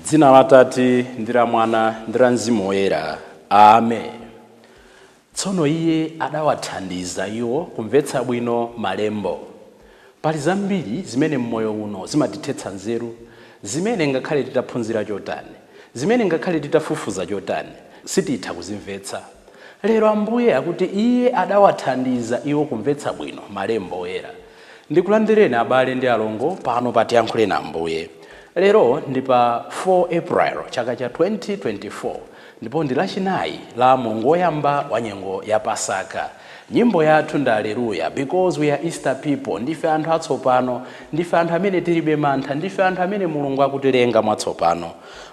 Dzina la Atate ndi la Mwana ndi la Mzimu Woyera. Amen. Tsono iye adawathandiza iwo kumvetsa bwino malembo. Pali zambiri zimene mmoyo uno zimatithetsa nzeru, zimene ngakhale titaphunzira chotani, zimene ngakhale titafufuza chotani, sititha kuzimvetsa. Lero Ambuye akuti iye adawathandiza iwo kumvetsa bwino malembo oyera. Ndikulandireni abale ndi alongo pano pa tiyankhule na Ambuye. Lero ndi pa 4 April chaka cha 2024 ndipo ndi Lachinai la mulungu woyamba wa nyengo ya Pasaka. Nyimbo yathu ndi Hallelujah, because we are Easter people. Ndife anthu atsopano, ndife anthu amene tilibe mantha, ndife anthu amene Mulungu akutilenga mwatsopano.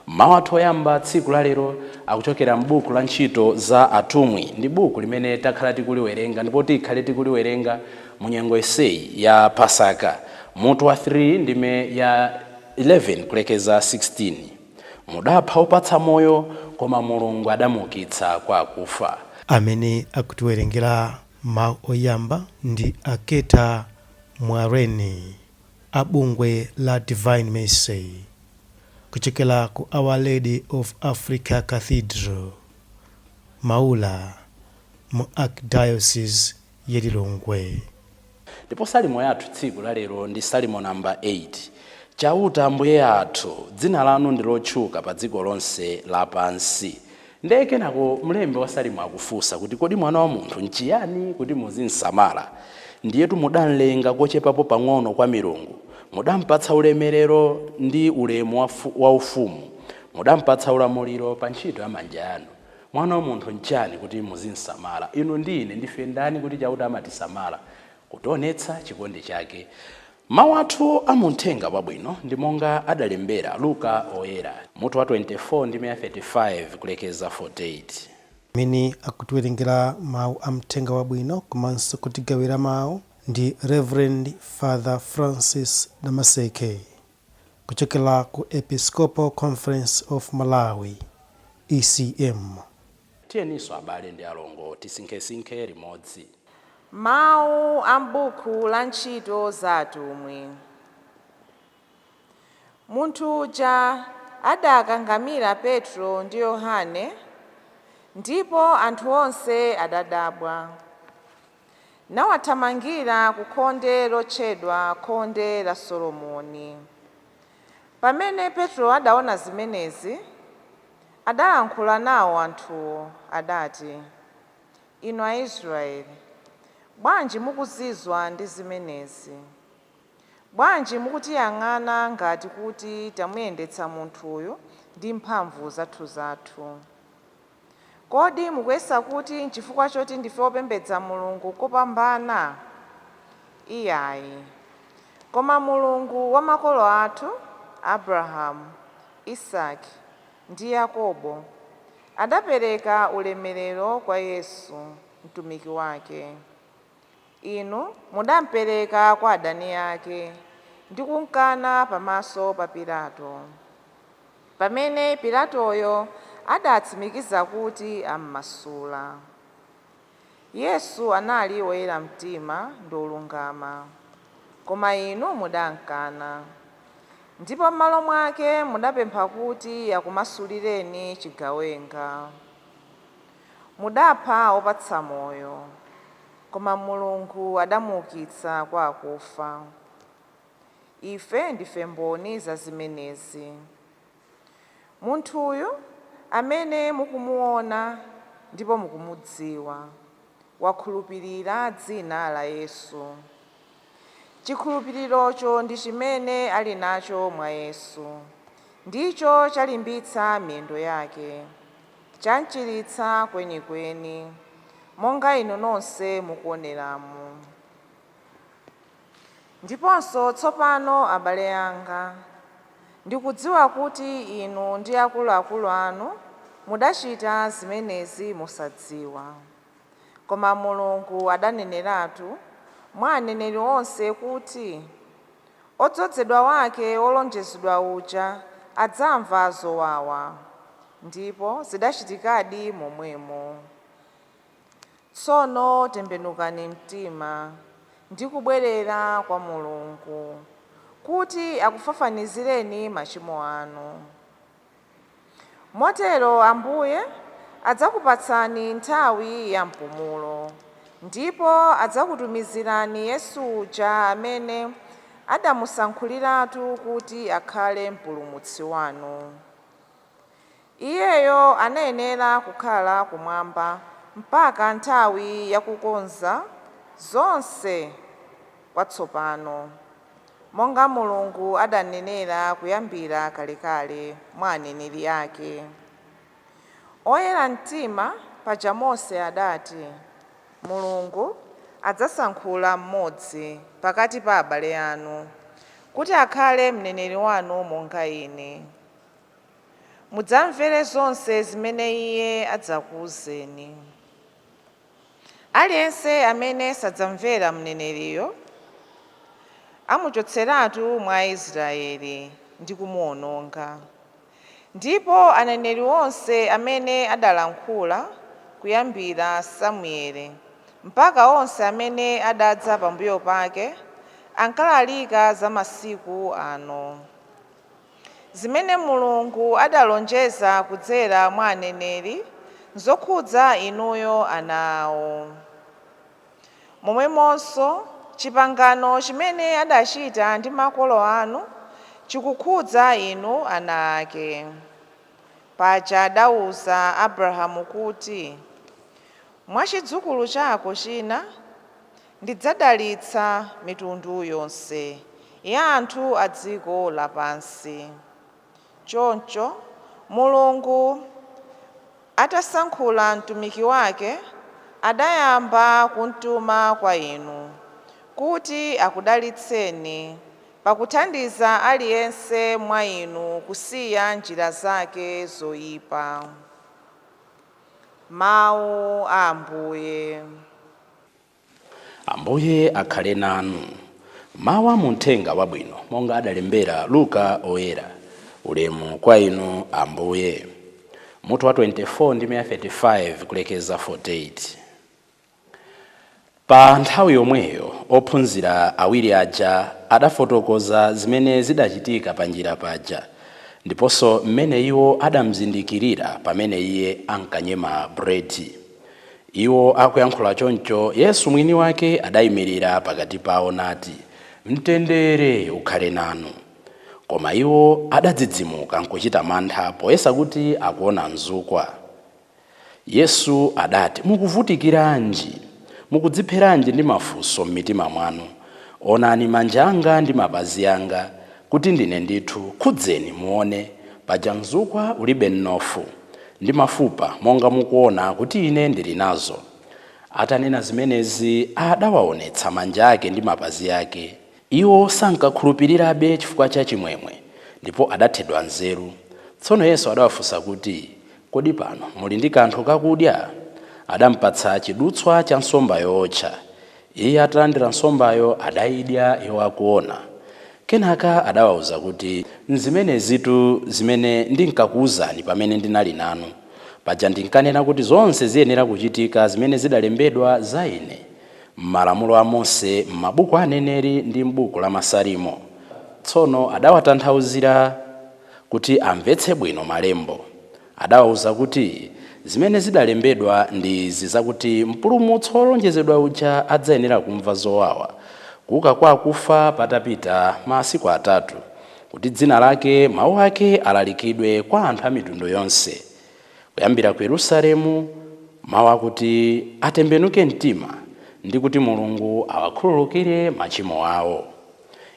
Mawu athu oyamba tsiku la lero akuchokera m'buku la ntchito za atumwi. Ndi buku limene takhala tikuliwerenga ndipo tikhale tikuliwerenga mu nyengo iseyi ya Pasaka. Mutu wa 3 ndime ya 11 kulekeza 16. Mudapha Wopatsa moyo koma Mulungu adamuukitsa kwa akufa. Amene akutiwerengera mawu oyamba ndi Aketa Mwareni abungwe la Divine Mercy kuchokera ku Our Lady of Africa Cathedral Maula mu Archdiocese ya Lilongwe. Ndipo salimo yathu tsiku la lero ndi salimo namba 8. Chauta Ambuye athu, dzina lanu ndi lotchuka pa dziko lonse lapansi. Ndeke nako mlembe wa salimo akufunsa kuti kodi mwana wa munthu nchiyani kuti muzinsamala? Ndiyetu mudanlenga kochepapo pang'ono kwa milungu, mudampatsa ulemerero ndi ulemu wa ufumu, mudampatsa ulamuliro pa ntchito ya manja anu. Mwana wa munthu nchiyani kuti muzinsamala? Inu ndine ndife ndani kuti chauta amatisamala? Kutionetsa chikondi chake. Mawu athu amuthenga wabwino ndi monga adalembera Luka oyera, mutu wa 24 ndime ya 35 kulekeza 48. Amene akutiwerengera mawu amthenga wabwino komanso kutigawira mawu ndi Reverend Father Francis Damaseke kuchokera ku Episcopal Conference of Malawi ECM. Tiyeniso abale ndi alongo tisinkhesinkhe limodzi. Mawu a m'buku la ntchito za atumwi. Munthu uja adakangamira Petro ndi Yohane, ndipo anthu onse adadabwa. Naŵathamangira ku khonde lotchedwa khonde la Solomoni. Pamene Petro adaona zimenezi, adalankhula nawo anthuwo adati, Inu Aisraele, bwanji mukuzizwa ndi zimenezi? Bwanji mukutiyang'ana ngati kuti tamuyendetsa munthuyu ndi mphamvu zathu? Kodi mukuyesa kuti nchifukwa choti ndife opembedza Mulungu kopambana? Iyayi. Koma Mulungu wa makolo athu, Abrahamu, Isaki ndi Yakobo, adapereka ulemerero kwa Yesu, mtumiki wake. Inu mudampereka kwa adani ake ndi kumkana pamaso pa Pilato. Pamene Pilatoyo adatsimikiza kuti ammasula. Yesu anali woyera mtima ndi olungama, koma inu mudankana. Ndipo m'malo mwake mudapempha kuti akumasulireni chigawenga. Mudapha Wopatsa moyo, koma Mulungu adamuukitsa kwa akufa. Ife ndife mboni za zimenezi. Munthuyu amene mukumuona ndipo mukumudziwa wakhulupirira dzina la Yesu. Chikhulupirirocho ndi chimene ali nacho mwa Yesu, ndicho chalimbitsa miyendo yake, chamchiritsa kwenikweni, monga inu nonse mukuoneramu. Ndiponso tsopano abale anga, ndikudziwa kuti inu ndi akuluakulu anu mudachita zimenezi musadziwa. Koma Mulungu adaneneratu mwa aneneri onse kuti odzozedwa wake olonjezedwa uja adzamva zowawa, ndipo zidachitikadi momwemo. Tsono tembenukani mtima ndi kubwerera kwa Mulungu kuti akufafanizireni machimo anu. Motero Ambuye adzakupatsani nthawi ya mpumulo, ndipo adzakutumizirani Yesu uja amene adamusankhuliratu kuti akhale mpulumutsi wanu. Iyeyo anayenera kukhala kumwamba mpaka nthawi yakukonza zonse kwatsopano, monga Mulungu adanenera kuyambira kalekale mwa aneneri ake. Oyera mtima paja Mose adati, Mulungu adzasankhula mmodzi pakati pa abale anu kuti akhale mneneri wanu monga ine. Mudzamvere zonse zimene iye adzakuwuzeni. Aliyense amene sadzamvera mneneriyo amuchotseratu mwa Israeli ndi kumuwononga. Ndipo aneneri onse amene adalankhula kuyambira Samueli mpaka onse amene adadza pambuyo pake ankalalika za masiku ano, zimene Mulungu adalonjeza kudzera mwa aneneri zokhudza inuyo ana awo. Momwemonso chipangano chimene adachita ndi makolo anu chikukhudza inu ana ake. Paja adawuza Abrahamu kuti, mwa chidzukulu chako china ndidzadalitsa mitundu yonse ya anthu a dziko lapansi. Choncho Mulungu atasankhula mtumiki wake adayamba kumtuma kwa inu kuti akudalitseni pakuthandiza aliyense mwa inu kusiya njira zake zoyipa. Mawu a Ambuye. Ambuye akhale nanu. Mawu a Uthenga Wabwino monga adalembera Luka oyera. Ulemu kwa inu Ambuye. Mutu wa 24 ndi 35 kulekeza 48. Pa nthawi yomweyo ophunzira awiri aja adafotokoza zimene zidachitika pa njira paja, ndiponso mmene iwo adamzindikirira pamene iye ankanyema bredi. Iwo akuyankhula choncho, Yesu mwini wake adayimirira pakati pawo nati, mtendere ukhale nanu. Koma iwo adadzidzimuka nkuchita mantha poyesa kuti akuona mzukwa. Yesu adati, mukuvutikiranji? Mukudzipheranji ndi mafunso m'mitima mwanu? Onani manja anga ndi mapazi anga, kuti ndine ndithu. Khudzeni muone, paja mzukwa ulibe mnofu ndi mafupa monga mukuona kuti ine ndili nazo. Atanena zimenezi adawaonetsa manja ake ndi mapazi ake. Iwo sankakhulupirirabe chifukwa cha chimwemwe, ndipo adathedwa nzeru. Tsono Yesu adawafunsa kuti, kodi pano muli ndi kanthu kakudya? Adampatsa chidutswa cha nsomba yotcha. Iye atalandira nsombayo adayidya iwo akuona. Kenaka adawawuza kuti, nzimenezitu zimene ndinkakuwuzani pamene ndinali nanu. Paja ndinkanena kuti zonse ziyenera kuchitika zimene zidalembedwa za ine m'malamulo a Mose, m'mabuku a aneneri ndi m'buku la Masalimo. Tsono adawatanthauzira kuti amvetse bwino malembo. Adawawuza kuti zimene zidalembedwa ndi izi zakuti mpulumutsi wolonjezedwa uja adzayenera kumva zowawa, kuuka kwa akufa patapita masiku atatu, kuti dzina lake mawu ake alalikidwe kwa anthu a mitundu yonse. Kuyambira ku Yerusalemu mawu akuti atembenuke mtima ndi kuti Mulungu awakhululukire machimo awo.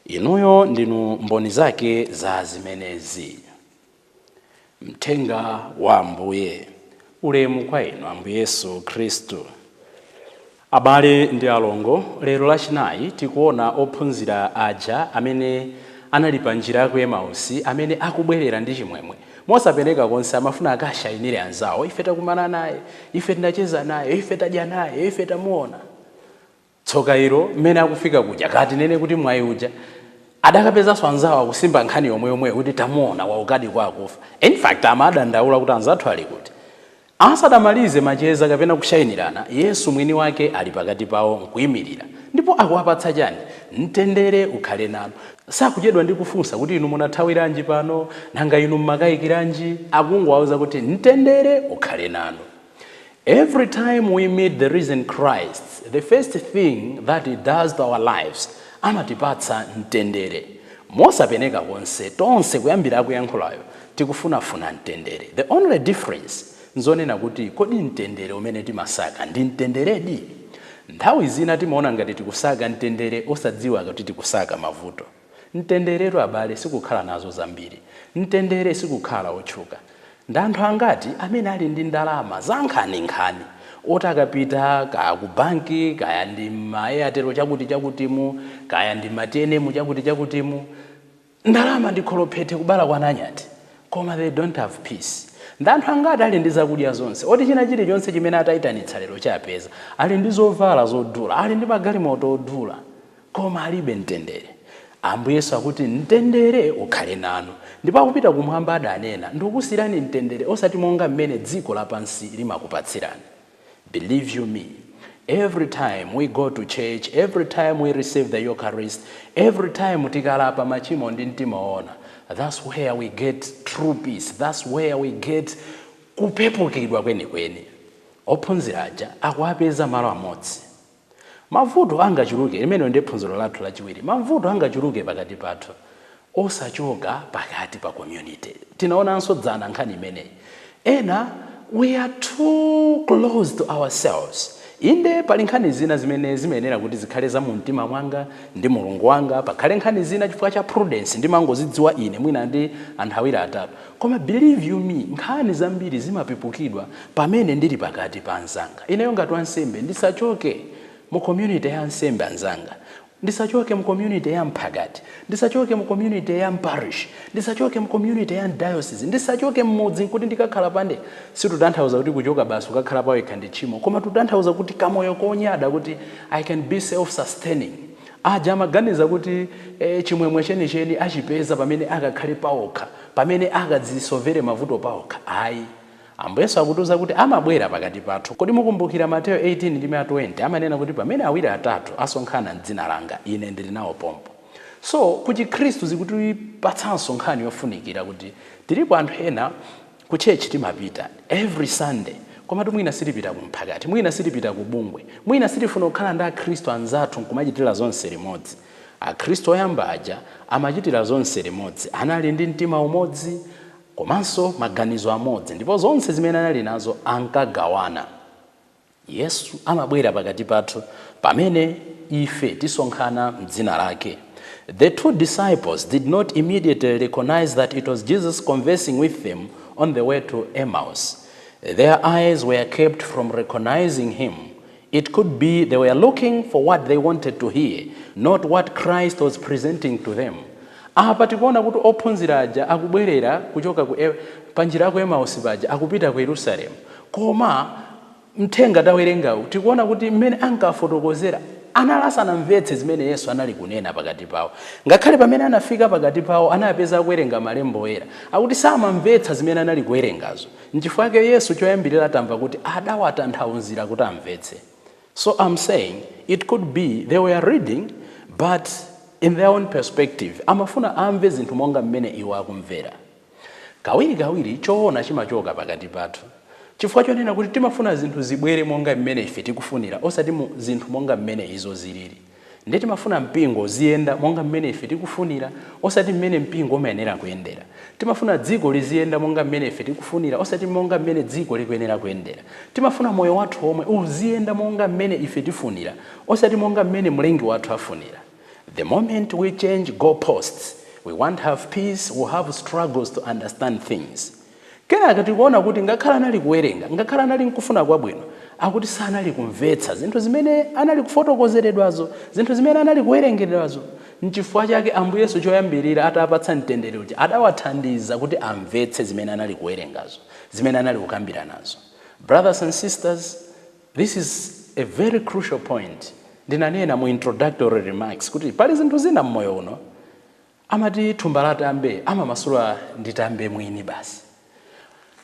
Inuyo ndinu mboni zake za zimenezi. Mthenga wa Ambuye. Ulemu kwa inu Ambuye Yesu Khristu. Abale ndi alongo, lero Lachinai tikuona ophunzira aja amene anali pa njira ya MAWU amene akubwerera ndi chimwemwe. Mosapereka konse amafuna akashayinire anzawo. Ife takumana naye, ife tinacheza naye, ife tadya naye, ife tamuona. Tsoka ilo mmene akufika kuja kati nene kuti mwayi uja adakapezanso anzawo akusimba nkhani yomwe kuti tamuona waukadi kwa akufa. In fact amadandaula kuti anzathu ali kuti. Asadamalize macheza kapena kushayinirana, Yesu mwini wake ali pakati pawo nkuyimirira. Ndipo akuwapatsa chani? mtendere ukhale nanu. Sakuchedwa ndi kufunsa kuti inu munathawiranji pano, nanga inu mmakayikiranji, akungowauza kuti mtendere ukhale nanu. Every time we meet the risen Christ, the first thing that he does to our lives, amatipatsa mtendere. Mosapeneka konse, tonse kuyambira kuyankhulayo, tikufunafuna mtendere. The only difference nzonena kuti kodi mtendere umene timasaka ndi mtenderedi. Nthawi zina timaona ngati tikusaka mtendere osadziwa kuti tikusaka mavuto. Mtenderetu abale sikukhala nazo zambiri. Mtendere sikukhala otchuka. Ndi anthu angati amene ali ndi ndalama za nkhaninkhani otakapita kaya ku banki kaya ndi maeyatero chakutimu kaya ndi matenemu chakutimu, ndalama ndi kholophete kubala kwananyati, koma they don't have peace. Ndi anthu angati ali ndi zakudya zonse, oti china chilichonse chimene atayitanitsa lero chapeza, ali ndi zovala zodula, ali ndi magalimoto odula, koma alibe mtendere. Ambuye Yesu akuti mtendere ukhale nanu. Ndipo akupita kumwamba adanena, ndikusirani mtendere osati monga mmene dziko lapansi limakupatsirani. Believe you me, every time we go to church, every time we receive the Eucharist, every time tikalapa machimo ndi mtima woona, that's where we get true peace. That's where we get kupepukidwa kwenikweni. Ophunzira aja akuapeza malo amodzi. Mavuto angachuluke, limene ndi phunziro lathu lachiwiri. Mavuto angachuluke pakati pathu, osachoka pakati pa community. Tinaonanso dzana nkhani imeneyi. Ena, we are too close to ourselves. Inde pali nkhani zina zimene zimenera kuti zikhale za mumtima mwanga ndi Mulungu wanga, pakhale nkhani zina chifukwa cha prudence ndimangozidziwa ine mwina ndi anthu awiri atatu. Koma believe you me, nkhani zambiri zimapepukidwa pamene ndili pakati pa anzanga. Ineyo ngati wansembe ndisachoke mu community ya ansembe anzanga, ndisachoke mu community ya mphakati, ndisachoke mu community ya parish, ndisachoke mu community ya diocese, ndisachoke mmudzi kuti ndikakhala pande. Situtanthauza kuti kuchoka basi ukakhala pawekha ndi tchimo, koma tutanthauza kuti kamoyo konyada kuti I can be self-sustaining. Aja amaganiza kuti chimwemwe chenicheni achipeza pamene akakhale pawokha, pamene akadzisovere mavuto pawokha. Ayi. Ambuye Yesu akutiuza kuti amabwera pakati pathu. Kodi mukumbukira Mateyo 18 ndi 20 amanena kuti pamene awiri atatu asonkhana m'dzina langa, ine ndili nawo pompo. So kuti Khristu zikutipatsanso nkhani yofunikira kuti tilipo anthu ena ku church timapita every Sunday, koma mwina sitipita kumphakati, mwina sitipita ku bungwe, mwina sitifuna kukhala ndi akhristu anzathu nkumachitira zonse limodzi. Akhristu oyamba aja amachitira zonse limodzi, anali ndi mtima umodzi komanso maganizo amodzi, ndipo zonse zimene anali nazo ankagawana. Yesu amabwera pakati pathu pamene ife tisonkhana m'dzina lake. The two disciples did not immediately recognize that it was Jesus conversing with them on the way to Emmaus. Their eyes were kept from recognizing him. It could be they were looking for what they wanted to hear, not what Christ was presenting to them. Apa tikuona kuti ophunzira aja akubwerera kuchoka panjira ku Emmaus baja akupita ku Yerusalemu. Koma mthenga tawerengawo tikuona kuti mmene ankafotokozera analasana mvetse zimene Yesu anali kunena pakati pawo. Ngakhale pamene anafika pakati pawo anapeza kuwerenga malembo oyera, akuti samamvetsa zimene anali kuwerengazo. N'chifukwa chake Yesu choyambirira atamva kuti adawatanthauzira kuti amvetse. So I'm saying it could be they were reading, but in their own perspective, amafuna amve zinthu monga mmene iwo akumvera. Kawiri choona chimachoka pakati pathu. Chifukwa chonena kuti timafuna zinthu zibwere monga mmene ife tikufunira, osati zinthu monga mmene izo zilili. Ndi timafuna mpingo ziyenda monga mmene ife tikufunira, osati mmene mpingo umayenera kuyendera. Timafuna dziko liziyenda monga mmene ife tikufunira, osati monga mmene dziko likuyenera kuyendera. Timafuna moyo wathu omwe uziyenda monga mmene ife tifunira, osati monga mmene mlengi wathu afunira. The moment we change goalposts, we won't have peace, we'll have struggles to understand things. Kenaka tikuona kuti ngakhala anali kuwerenga, ngakhala anali nkufuna kwabwino, akuti sanali kumvetsa zinthu zimene anali kufotokozeredwazo, zinthu zimene anali kuwerengeredwazo. N'chifukwa chake Ambuye Yesu choyambirira atapatsa mtendere uja adawathandiza kuti amvetse zimene anali kuwerengazo, zimene anali kukambira nazo. Brothers and sisters, this is a very crucial point. Ndinanena mu introductory remarks kuti pali zinthu zina mmoyo uno amati thumba latambe amamasula nditambe mwini basi.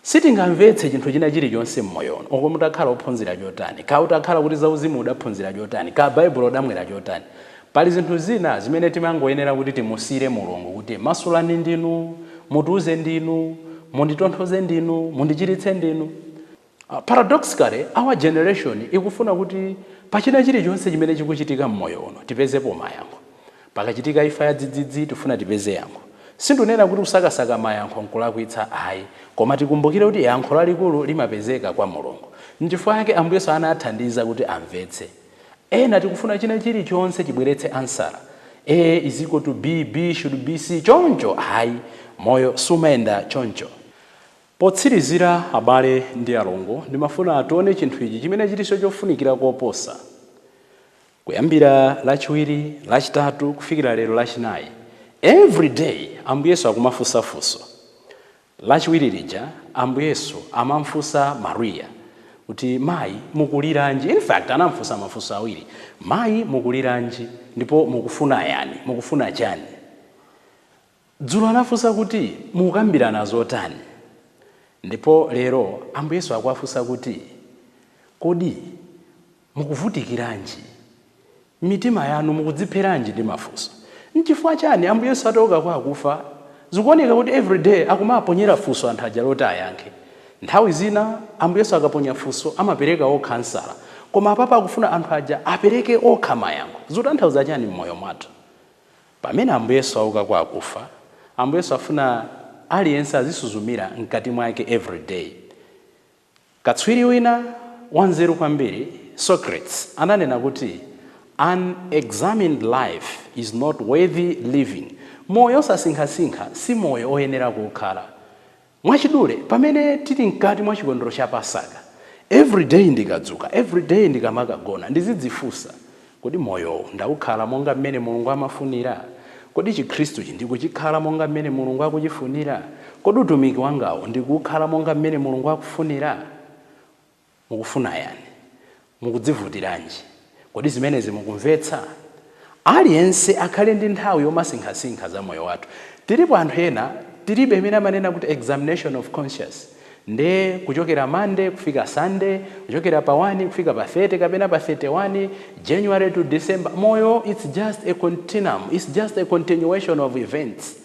Sitingamvetse chinthu china chilichonse mmoyo uno. Oko mutakhala ophunzira chotani, ka utakhala kuti zauzimu udaphunzira chotani, ka Bible udamwera chotani. Pali zinthu zina zimene timangoyenera kuti timusire Mulungu kuti masulani ndinu, mutiuze ndinu, munditonthoze ndinu, mundichiritse ndinu. Paradoxically, our generation ikufuna kuti pachina chilichonse chimene chikuchitika mmoyo uno tipezepo mayankho. Pakachitika imfa ya dzidzidzi tifuna tipeze yankho. Sindunena kuti usakasaka mayankho nkulakwitsa ayi, koma tikumbukire kuti yankho lalikulu limapezeka kwa Mulungu. N'chifukwa chake Ambuye Yesu anathandiza kuti amvetse. Ena tikufuna china chilichonse chibweretse ansala. A is equal to B, B should be C. Choncho ayi, moyo sumayenda choncho. Potsirizira abale ndi alongo, ndimafuna atione chinthu ichi chimene chilinso chofunikira koposa. Kuyambira lachiwiri, lachitatu, kufikira lero lachinayi. Every day Ambuye Yesu akumafunsafunso. Lachiwiri lija Ambuye Yesu amamfunsa Maria kuti mayi mukuliranji. In fact anamfunsa mafunso awiri. Mayi mukuliranji ndipo mukufuna yani, mukufuna chani. Dzulo anafunsa kuti mukukambirana zotani. Ndipo lero Ambuye Yesu akuwafunsa kuti kodi mukuvutikiranji, mitima yanu mukudzipheranji ndi mafunso. N'chifukwa chani Ambuye Yesu atoka kwa akufa zikuoneka kuti every day akumaponyera funso anthu aja loti ayankhe. Nthawi zina Ambuye Yesu akaponya funso amapereka okha ansala, koma apapa akufuna anthu aja apereke okha mayankho. Zikutanthauza chani mmoyo mwathu? Pamene Ambuye Yesu auka kwa akufa, Ambuye Yesu afuna aliyense azisuzumira mkati mwake every day. Katswiri wina wanzeru kwambiri, Socrates, ananena kuti an examined life is not worthy living. Moyo osasinkhasinkha si moyo oyenera kukhala. Mwachidule pamene tili mkati mwa chikondwerero cha Pasaka, every day ndikadzuka, every day ndikamakagona ndizidzifunsa kodi moyo ndawukhala monga mmene Mulungu amafunira? Kodi Chikhristu ndikuchikhala monga mmene Mulungu akuchifunira? Kodi utumiki wangawo ndikukhala monga mmene Mulungu akufunira? Mukufuna yani? Mukudzivutiranji? Kodi zimenezi mukumvetsa? Aliyense akhale ndi nthawi yomasinkhasinkha za moyo wathu. Tilipo anthu ena tilibe imene amanena kuti examination of conscience. Nde kuchokera Monday kufika Sunday, kuchokera pa 1 kufika pa 30 kapena pa 31, January to December. Moyo it's just a continuum, it's just a continuation of events.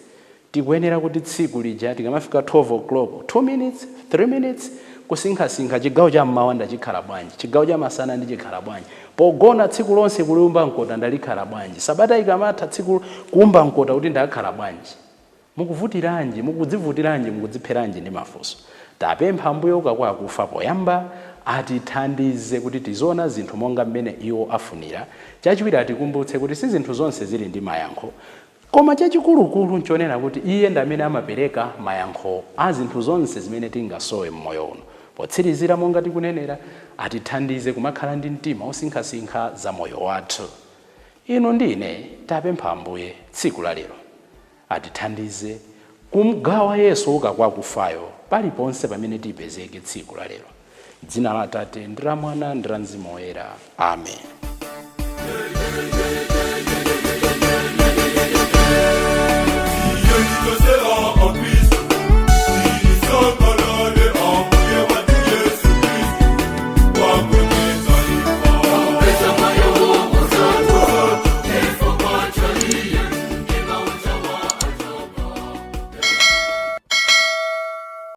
Tikuyenera kuti tsiku lija tikamafika 12 o'clock, 2 minutes, 3 minutes, kusinkhasinkha chigawo cha mmawa ndachikhala bwanji, chigawo cha masana ndichikhala bwanji, pogona tsiku lonse kuliumba mkota ndalikhala bwanji, sabata ikamatha tsiku kuumba mkota kuti ndakhala bwanji. Mukuvutiranji, mukudzivutiranji, mukudzipheranji ndi mafunso. Tapempha Ambuye uka kwa akufa poyamba atithandize kuti tiziona zinthu monga mmene iwo afunira. Chachiwiri atikumbutse kuti si zinthu zonse zili ndi mayankho, koma chachikulukulu nchonena kuti iye ndi amene amapereka mayankho a zinthu zonse zimene tingasowe mmoyo uno. Potsirizira monga tikunenera atithandize kumakhala ndi mtima osinkhasinkha za moyo wathu. Ino ndine tapempha Ambuye tsiku la lero atithandize kumgawa Yesu uka kwa akufayo paliponse pamene tipezeke tsiku la lero. Dzina la Atate ndi la Mwana ndi la Mzimu Woyera. Amen.